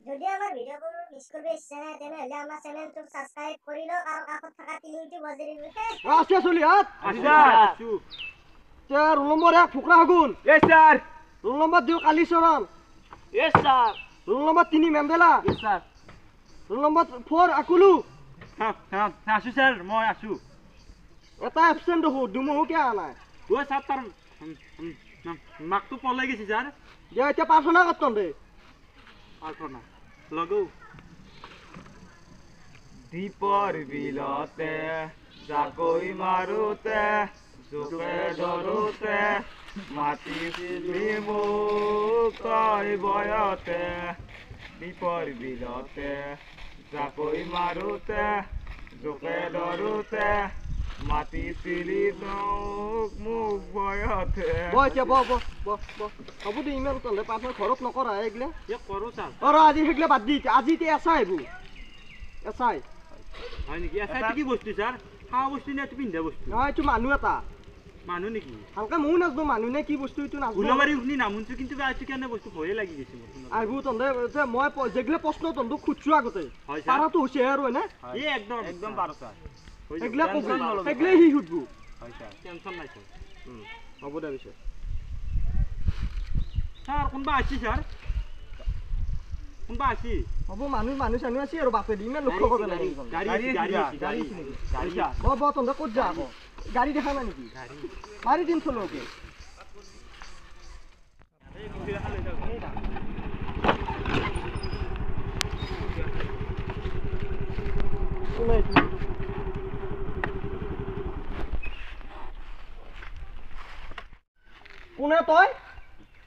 যদি আমাৰ ভিডিওগুলো মিস কৰবে ইচ্ছা নাই তাহলে আমাৰ চ্যানেলটো সাবস্ক্ৰাইব কৰি লওক আৰু কাষত থকা টিলিংটো বজাই দিব আছে চলি হাত স্যার রোল নম্বর 1 ফুকরা আগুন yes sir roll number 2 Kalicharan yes sir roll number 3 Mandela yes sir roll number 4 আকুলু हां हां आसु सर মই आसु এটা অ্যাবসেন্ট হো দুমহু কে আনাই ও স্যার তার মাকটো পলাই গেছি স্যার যে এটা প্রার্থনা করতন রে আলফনা লগো দীপৰ বিলতে জাকৈ মাৰোতে জোকে ধৰোতে মাটি চিলি মুকই বয়তে দীপৰ বিলতে জাকৈ মাৰোতে জোকে ধৰোতে মাটি চিলি মুক বয়তে বইছে ব হব দি ইমেল তলে পাছৰ ঘৰত নকৰা এইগলে এ কৰো স্যাৰ আৰু আজি হেগলে বাদ দি আজি তে এসাই বু এসাই হয় নেকি এসআই কি বস্তু স্যার হা বস্তু নে তুমি পিন্ধা বস্তু না এইটো মানুহ এটা মানুহ নেকি হালকা মৌ নাজনো মানুহ নে কি বস্তু এইটো নাজনো গুলাবাৰী শুনি নামুনছো কিন্তু আজি কেনে বস্তু ভয়ে লাগি গৈছে মোৰ আইবু তন্দে যে মই যেগলে প্ৰশ্ন তন্দু খুচু আগতে হয় স্যাৰ পাৰাটো হৈছে আৰু এনে এই একদম একদম পাৰো স্যার এগলে কবি এগলে হি হুদবু হয় স্যার টেনশন নাই স্যার হ'ব দে পিছে স্যার কোনবা আছি স্যার কোনবা আছি হ'ব মানুহ চানু আছে আৰু বাপে দি ইমান লক্ষ্য কৰিব লাগে গাড়ী ব তন্দে ক'ত যা আকৌ গাড়ী দেখা নাই নেকি মাৰি দিম চলোকে কোনে তই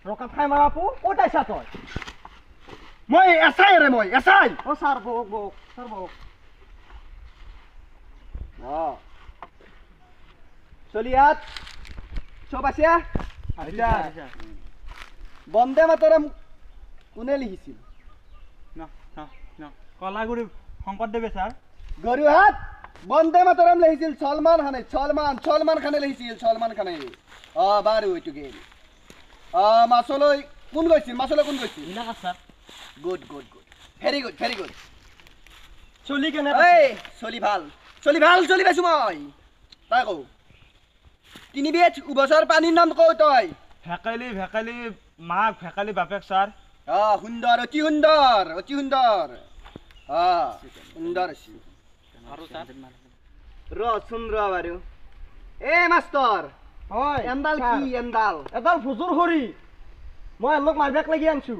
ৰকা খাই মাৰাপু ক'ত আইছা তই মই এছাই ৰে মই এছাই ও স্যাৰ বক স্যাৰ বক চলিয়াত সব আছে আচ্ছা বন্দে মাতৰম কোনে লিখিছিল না না না কলাগুৰি শংকৰদেৱে স্যাৰ গৰুহাট বন্দে মাতৰম লিখিছিল সলমান খানে লিখিছিল সলমান খানে বাৰু এইটো গেল মাছলৈ কোন গৈছিল ইনাকা স্যার গুড ভেরি গুড চলি কেনে এই চলি ভাল চলি পাইছো মই তাই কও তিনি বেট উবছৰ পানীৰ নাম কও তই ভেকালি মাক ভেকালি বাপেক স্যাৰ সুন্দৰ অতি সুন্দৰ সুন্দৰ আছে আৰু স্যাৰ সুন্দৰ বাৰু এ মাষ্টৰ হয় এন্দাল কি এডাল ফুজুৰ হৰি মই এনক মাৰবেক লাগি আনছো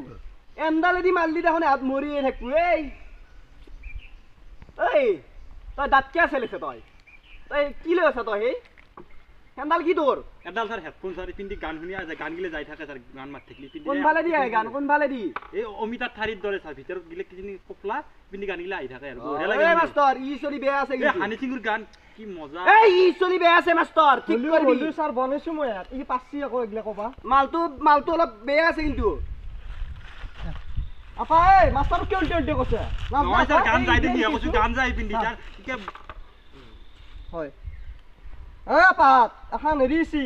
এন্দালেদি মারলি দেখোন হাত মরিয়ে থাকবো এই তই দাঁত কিয় চেলিছে তই কি লৈ আছা তই সেই এন্দাল কি তোৰ এডাল স্যার হেডফোন স্যার পিন্দি গান শুনি আছে গান গিলে যাই থাকে স্যার গান মার থাকলি পিন্দি কোনফালে দি আহে গান কোনফালে দি এই অমিতাৰ থাৰিত দৰে স্যাৰ ভিতৰত গিলে কিজনি পকলা পিন্দি গান গিলে আহি থাকে আৰু বঢ়িয়া এই লাগে মাষ্টৰ ই চলি বেয়া আছে এই কিন্তু হানি সিংৰ গান কি মজা এই ই চলি বেয়া আছে মাষ্টৰ ঠিক কৰিবি স্যাৰ বনাইছো মই ইয়াত ই পাছি আকৌ এগলা কবা মালটো অলপ বেয়া আছে কিন্তু আপা এই মাষ্টৰ কি উল্টি কৈছে নহয় স্যার গান যাই দেখি কৈছো গান যাই পিন্দি স্যার কি হয় এই আপা এখন হেৰিছি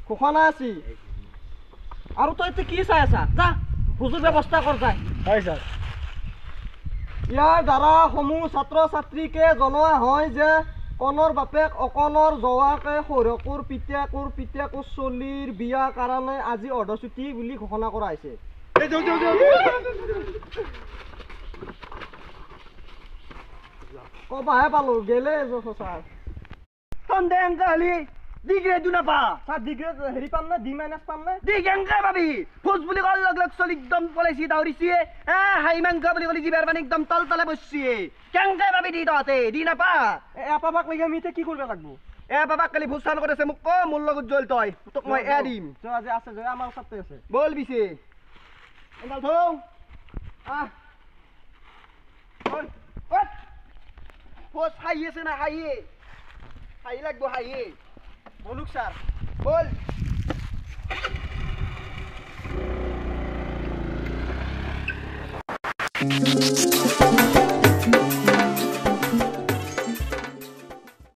খোখনা আছি আৰু তই কি চাই আছা যা বুজুৰ ব্যৱস্থা কৰ যায় হয় স্যাৰ ইয়াৰ দ্বাৰা সমূহ ছাত্ৰ ছাত্ৰীকে জনোৱা হয় যে কণৰ বাপেক অকণৰ জোৱাকে সৌৰকুৰ পিতেকৰ চলিৰ বিয়া কাৰণে আজি অৰ্ধচুটি বুলি ঘোষণা কৰা হৈছে কবাহে পালো গেলে ছাৰ সন্দেহ হলি ডিগ্ৰে দু নাপা ছাৰ ডিগ্ৰে হেৰি পাম নে ডি মাইনাছ পাম নে ডি কেংকে পাবি ফুজ বুলি কল লগ চলি একদম পলাইছি দাউৰিছি হাই মাংস বুলি কলি জিবাৰ পানী একদম তলে বসছি কেংকে পাবি দি তহঁতে দি নাপা এপাবাক লাগি আমি এতিয়া কি কৰিব লাগব এপাবাক কালি ভুস্থান কৰিছে মোক ক মোৰ লগত জল তই তোক মই দিম আজি আছে জয় আমাৰ ওচৰতে আছে বল বিছে এডাল থৌ পোস্ট হাই আছে না হাই লাগবো হাই বলুক স্যার বল